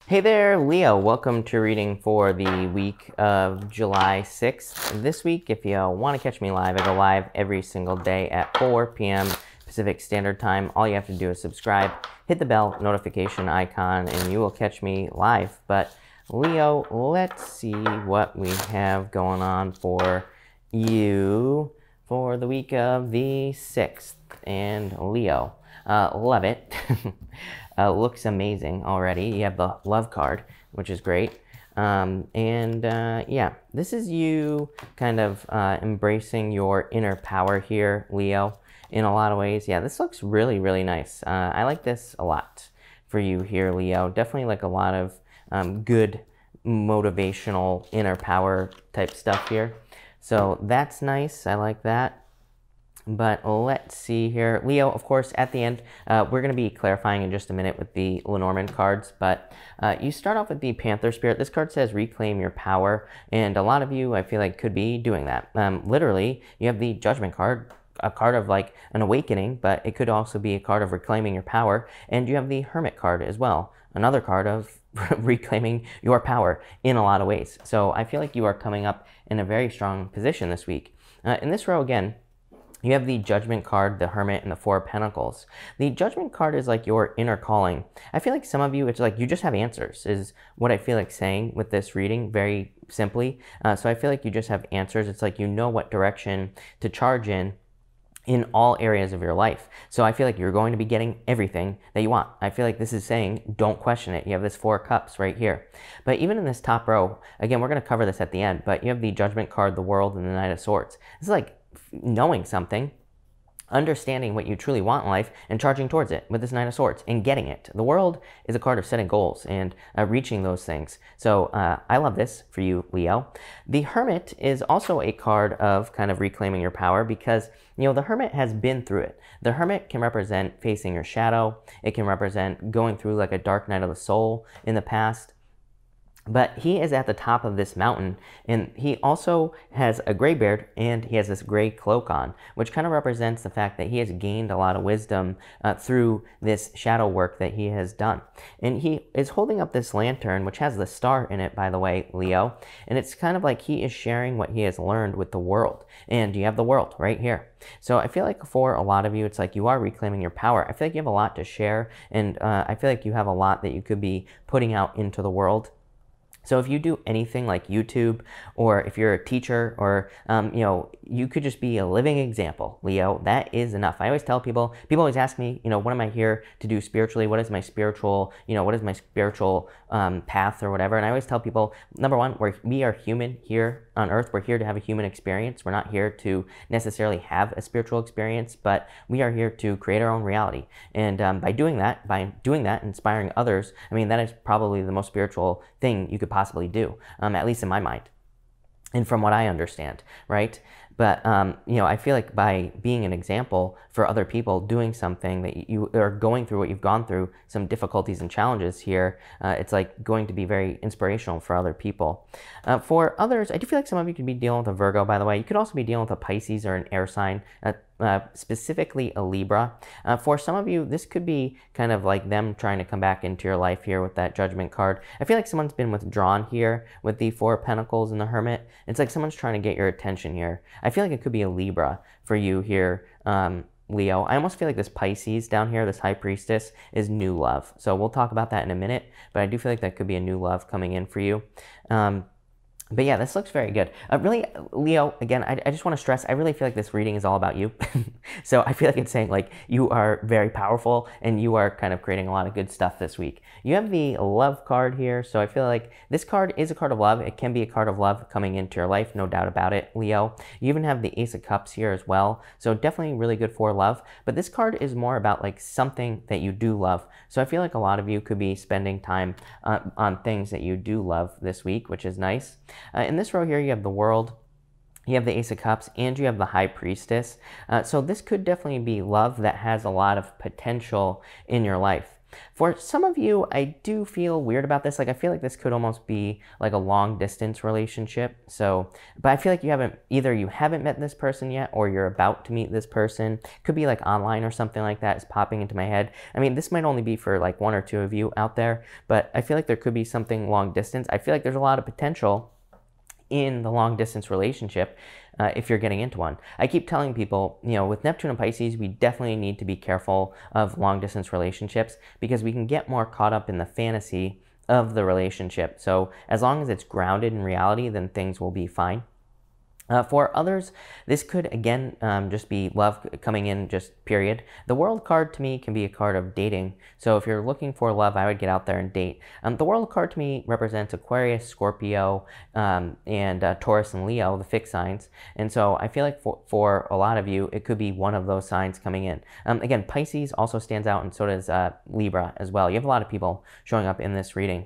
Hey there, Leo. Welcome to reading for the week of July 6th. This week, if you want to catch me live, I go live every single day at 4 p.m. Pacific Standard Time. All you have to do is subscribe, hit the bell notification icon, and you will catch me live. But Leo, let's see what we have going on for you for the week of the 6th. And Leo, love it. Looks amazing already. You have the love card, which is great. Yeah, this is you kind of embracing your inner power here, Leo, in a lot of ways. Yeah, this looks really, really nice. I like this a lot for you here, Leo. Definitely like a lot of good motivational inner power type stuff here. So that's nice. I like that. But let's see here. Leo, of course, at the end, we're going to be clarifying in just a minute with the Lenormand cards. But you start off with the Panther Spirit. This card says reclaim your power. And a lot of you, I feel like, could be doing that. Literally, you have the Judgment card, a card of like an awakening, but it could also be a card of reclaiming your power. And you have the Hermit card as well, another card of reclaiming your power in a lot of ways. So I feel like you are coming up in a very strong position this week. In this row, again, you have the Judgment card, the Hermit, and the Four of Pentacles. The Judgment card is like your inner calling. I feel like some of you, it's like you just have answers, is what I feel like saying with this reading, very simply. So I feel like you just have answers. It's like you know what direction to charge in all areas of your life. So I feel like you're going to be getting everything that you want. I feel like this is saying, don't question it. You have this Four of Cups right here. But even in this top row, again, we're going to cover this at the end, but you have the Judgment card, the World, and the Knight of Swords. This is like knowing something, understanding what you truly want in life, and charging towards it with this Knight of Swords and getting it. The World is a card of setting goals and reaching those things. So I love this for you, Leo. The Hermit is also a card of kind of reclaiming your power because, you know, the Hermit has been through it. The Hermit can represent facing your shadow. It can represent going through like a dark night of the soul in the past. But he is at the top of this mountain, and he also has a gray beard, and he has this gray cloak on, which kind of represents the fact that he has gained a lot of wisdom through this shadow work that he has done. And he is holding up this lantern, which has the star in it, by the way, Leo. And it's kind of like he is sharing what he has learned with the world. And you have the world right here. So I feel like for a lot of you, it's like you are reclaiming your power. I feel like you have a lot to share, and I feel like you have a lot that you could be putting out into the world. So if you do anything like YouTube, or if you're a teacher, or, you know, you could just be a living example, Leo. That is enough. I always tell people always ask me, you know, what am I here to do spiritually? What is my spiritual, you know, what is my spiritual path or whatever? And I always tell people, number one, we are human here on earth. We're here to have a human experience. We're not here to necessarily have a spiritual experience, but we are here to create our own reality. And by doing that, inspiring others, I mean, that is probably the most spiritual thing you could possibly do, at least in my mind and from what I understand, right? But, you know, I feel like by being an example for other people, doing something that you are going through what you've gone through, some difficulties and challenges here, it's like going to be very inspirational for other people. For others, I do feel like some of you could be dealing with a Virgo, by the way. You could also be dealing with a Pisces or an air sign, specifically a Libra. For some of you, this could be kind of like them trying to come back into your life here with that Judgment card. I feel like someone's been withdrawn here with the Four of Pentacles and the Hermit. It's like someone's trying to get your attention here. I feel like it could be a Libra for you here, Leo. I almost feel like this Pisces down here, this High Priestess, is new love. So we'll talk about that in a minute, but I do feel like that could be a new love coming in for you. But yeah, this looks very good. Really, Leo, again, I just want to stress, I really feel like this reading is all about you. So I feel like it's saying like you are very powerful and you are kind of creating a lot of good stuff this week. You have the love card here. So I feel like this card is a card of love. It can be a card of love coming into your life, no doubt about it, Leo. You even have the Ace of Cups here as well. So definitely really good for love. But this card is more about like something that you do love. So I feel like a lot of you could be spending time on things that you do love this week, which is nice. In this row here, you have the World, you have the Ace of Cups, and you have the High Priestess. So this could definitely be love that has a lot of potential in your life. For some of you, I do feel weird about this. Like, I feel like this could almost be like a long distance relationship. So, but I feel like either you haven't met this person yet, or you're about to meet this person. Could be like online or something like that is popping into my head. I mean, this might only be for like one or two of you out there, but I feel like there could be something long distance. I feel like there's a lot of potential in the long distance relationship if you're getting into one. I keep telling people, with Neptune and Pisces, we definitely need to be careful of long distance relationships because we can get more caught up in the fantasy of the relationship. So as long as it's grounded in reality, then things will be fine. For others, this could, again, just be love coming in, just period. The World card to me can be a card of dating. So if you're looking for love, I would get out there and date. The World card to me represents Aquarius, Scorpio, and Taurus and Leo, the fixed signs. And so I feel like for a lot of you, it could be one of those signs coming in. Again, Pisces also stands out, and so does Libra as well. You have a lot of people showing up in this reading.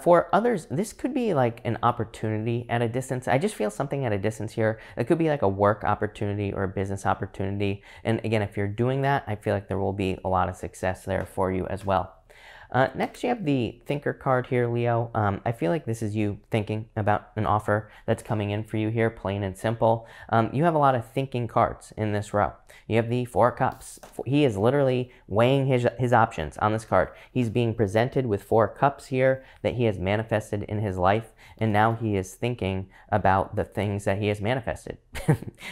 For others, this could be like an opportunity at a distance. I just feel something at a distance here. It could be like a work opportunity or a business opportunity. And again, if you're doing that, I feel like there will be a lot of success there for you as well. Next, you have the Thinker card here, Leo. I feel like this is you thinking about an offer that's coming in for you here, plain and simple. You have a lot of thinking cards in this row. You have the Four of Cups. He is literally weighing his options on this card. He's being presented with 4 cups here that he has manifested in his life, and now he is thinking about the things that he has manifested.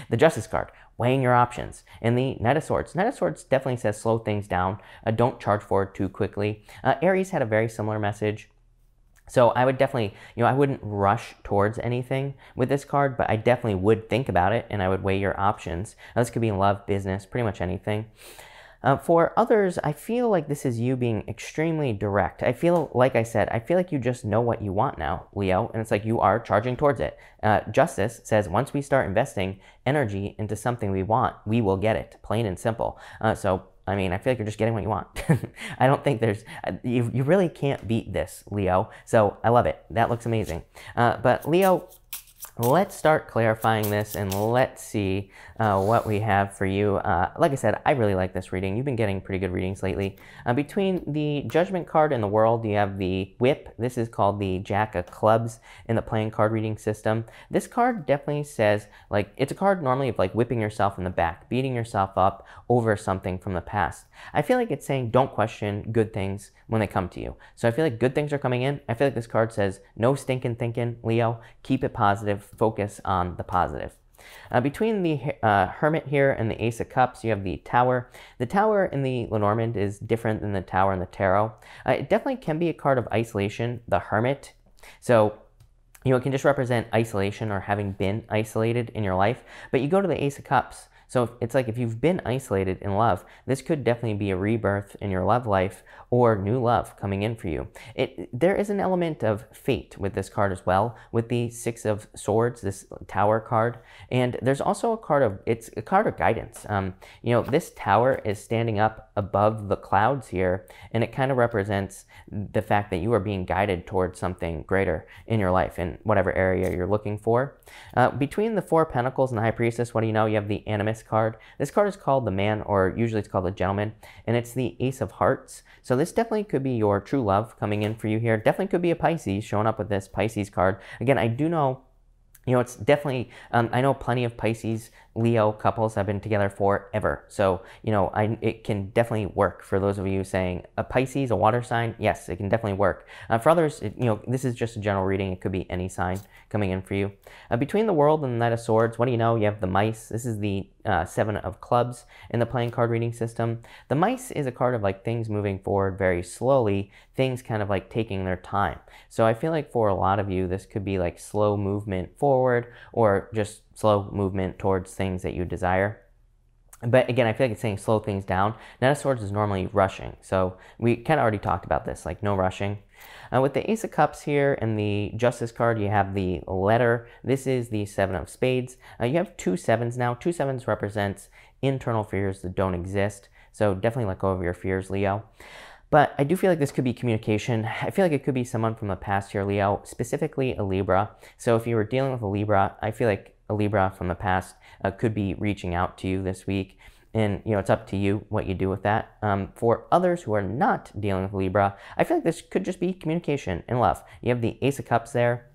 The Justice card, weighing your options. And the Knight of Swords. Knight of Swords definitely says slow things down. Don't charge forward too quickly. Aries had a very similar message. So I would definitely, I wouldn't rush towards anything with this card, but I definitely would think about it and I would weigh your options. This could be in love, business, pretty much anything. For others, I feel like this is you being extremely direct. I feel, like I said, I feel like you just know what you want now, Leo, and it's like you are charging towards it. Justice says once we start investing energy into something we want, we will get it, plain and simple. So, I mean, I feel like you're just getting what you want. I don't think you really can't beat this, Leo. So I love it. That looks amazing. But Leo, let's start clarifying this and let's see what we have for you. Like I said, I really like this reading. You've been getting pretty good readings lately. Between the Judgment card and the World, you have the Whip. This is called the Jack of Clubs in the playing card reading system. This card definitely says, like, it's a card normally of like whipping yourself in the back, beating yourself up over something from the past. I feel like it's saying don't question good things when they come to you. So I feel like good things are coming in. I feel like this card says no stinking thinking, Leo. Keep it positive. Focus on the positive. Between the Hermit here and the Ace of Cups, you have the Tower. The Tower in the Lenormand is different than the Tower in the Tarot. It definitely can be a card of isolation, the Hermit. So, it can just represent isolation or having been isolated in your life. But you go to the Ace of Cups. So it's like if you've been isolated in love, this could definitely be a rebirth in your love life or new love coming in for you. There is an element of fate with this card as well, with the Six of Swords, this Tower card. And there's also it's a card of guidance. This Tower is standing up above the clouds here, and it kind of represents the fact that you are being guided towards something greater in your life in whatever area you're looking for. Between the Four of Pentacles and the High Priestess, what do you know? You have the Animus card. This card is called the Man, or usually it's called the Gentleman, and it's the Ace of Hearts. So this definitely could be your true love coming in for you here. Definitely could be a Pisces showing up with this Pisces card. Again, I do know, it's definitely, I know plenty of Pisces, Leo couples have been together forever. So, it can definitely work for those of you saying a Pisces, a water sign. Yes, it can definitely work. For others, this is just a general reading. It could be any sign coming in for you. Between the World and the Knight of Swords, what do you know? You have the Mice. This is the Seven of Clubs in the playing card reading system. The Mice is a card of like things moving forward very slowly, things kind of like taking their time. So I feel like for a lot of you, this could be like slow movement forward or just slow movement towards things that you desire. But again, I feel like it's saying slow things down. Knight of Swords is normally rushing. So we kind of already talked about this, like no rushing. With the Ace of Cups here and the Justice card, you have the Letter. This is the Seven of Spades. You have 2 sevens now. 2 sevens represents internal fears that don't exist. So definitely let go of your fears, Leo. But I do feel like this could be communication. I feel like it could be someone from the past here, Leo, specifically a Libra. So if you were dealing with a Libra, I feel like a Libra from the past could be reaching out to you this week. and it's up to you what you do with that. For others who are not dealing with Libra, I feel like this could just be communication and love. You have the Ace of Cups there.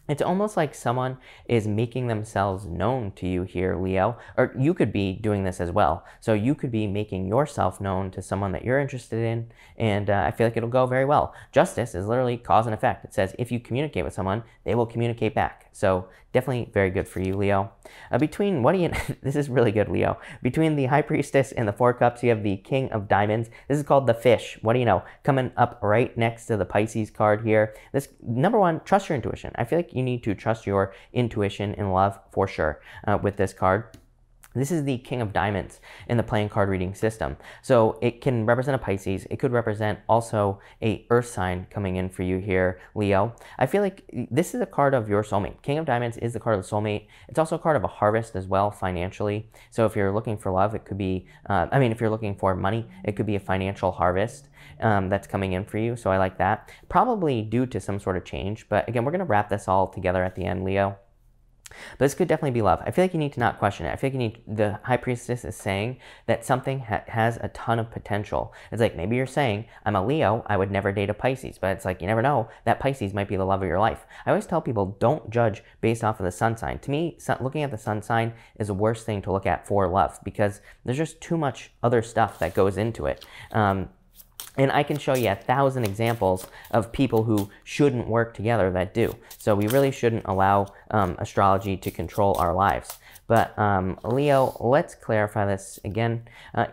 It's almost like someone is making themselves known to you here, Leo, or you could be doing this as well. So you could be making yourself known to someone that you're interested in, and I feel like it'll go very well. Justice is literally cause and effect. It says if you communicate with someone, they will communicate back. So definitely very good for you, Leo. This is really good, Leo. Between the High Priestess and the Four Cups, you have the King of Diamonds. This is called the Fish. What do you know? Coming up right next to the Pisces card here. This, number one, trust your intuition. I feel like you need to trust your intuition in love for sure with this card. This is the King of Diamonds in the playing card reading system. So it can represent a Pisces. It could represent also a earth sign coming in for you here, Leo. I feel like this is a card of your soulmate. King of Diamonds is the card of the soulmate. It's also a card of a harvest as well financially. So if you're looking for love, it could be, if you're looking for money, it could be a financial harvest that's coming in for you. So I like that. Probably due to some sort of change. But again, we're going to wrap this all together at the end, Leo. But this could definitely be love. I feel like you need to not question it. I feel like the High Priestess is saying that something has a ton of potential. It's like, maybe you're saying, I'm a Leo, I would never date a Pisces. But it's like, you never know, that Pisces might be the love of your life. I always tell people, don't judge based off of the sun sign. To me, looking at the sun sign is the worst thing to look at for love, because there's just too much other stuff that goes into it. And I can show you 1,000 examples of people who shouldn't work together that do. So we really shouldn't allow astrology to control our lives. But Leo, let's clarify this again.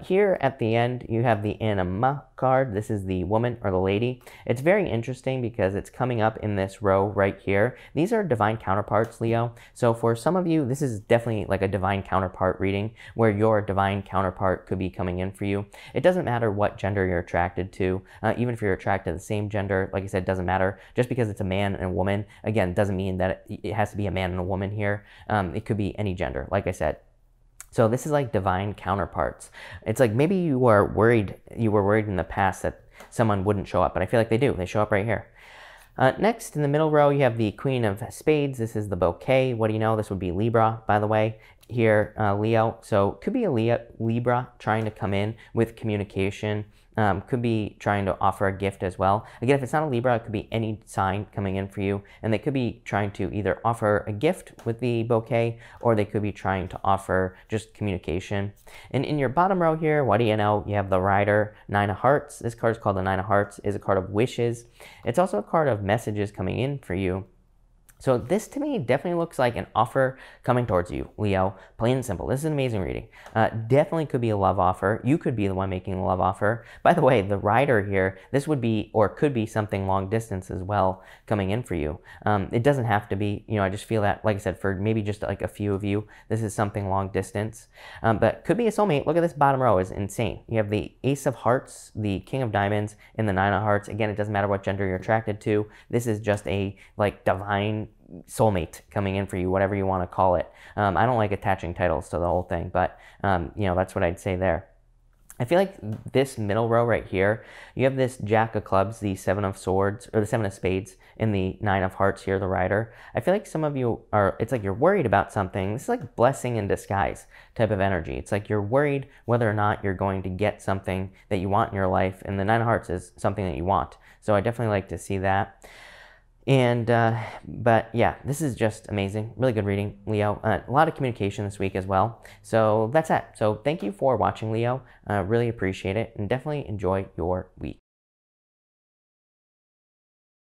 Here at the end, you have the Anima card. This is the woman or the lady. It's very interesting because it's coming up in this row right here. These are divine counterparts, Leo. So for some of you, this is definitely like a divine counterpart reading where your divine counterpart could be coming in for you. It doesn't matter what gender you're attracted to. Even if you're attracted to the same gender, like I said, it doesn't matter. Just because it's a man and a woman, again, doesn't mean that it has to be a man and a woman here. It could be any gender, like I said. So this is like divine counterparts. It's like maybe you were worried in the past that someone wouldn't show up, but I feel like they do. They show up right here. Next, in the middle row, you have the Queen of Spades. This is the bouquet. What do you know? This would be Libra, by the way, here, Leo. So could be a Libra trying to come in with communication. Could be trying to offer a gift as well. Again, if it's not a Libra, it could be any sign coming in for you. And they could be trying to either offer a gift with the bouquet, or they could be trying to offer just communication. And in your bottom row here, what do you know? You have the Rider, Nine of Hearts. This card is called the Nine of Hearts. It's a card of wishes. It's also a card of messages coming in for you. So this to me definitely looks like an offer coming towards you, Leo. Plain and simple. This is an amazing reading. Definitely could be a love offer. You could be the one making the love offer. By the way, the Rider here, this would be or could be something long distance as well coming in for you. It doesn't have to be, I just feel that, like I said, for maybe just like a few of you, this is something long distance. But could be a soulmate. Look at this bottom row, is insane. You have the Ace of Hearts, the King of Diamonds, and the Nine of Hearts. Again, it doesn't matter what gender you're attracted to. This is just a like divine soulmate coming in for you, whatever you want to call it. I don't like attaching titles to the whole thing, but that's what I'd say there. I feel like this middle row right here, you have this Jack of Clubs, the Seven of Swords, or the Seven of Spades, and the Nine of Hearts here, the Rider. I feel like some of you it's like you're worried about something. This is like blessing in disguise type of energy. It's like you're worried whether or not you're going to get something that you want in your life, and the Nine of Hearts is something that you want. So I definitely like to see that. And, but yeah, this is just amazing. Really good reading, Leo. A lot of communication this week as well. So that's that. So thank you for watching, Leo. Really appreciate it, and definitely enjoy your week.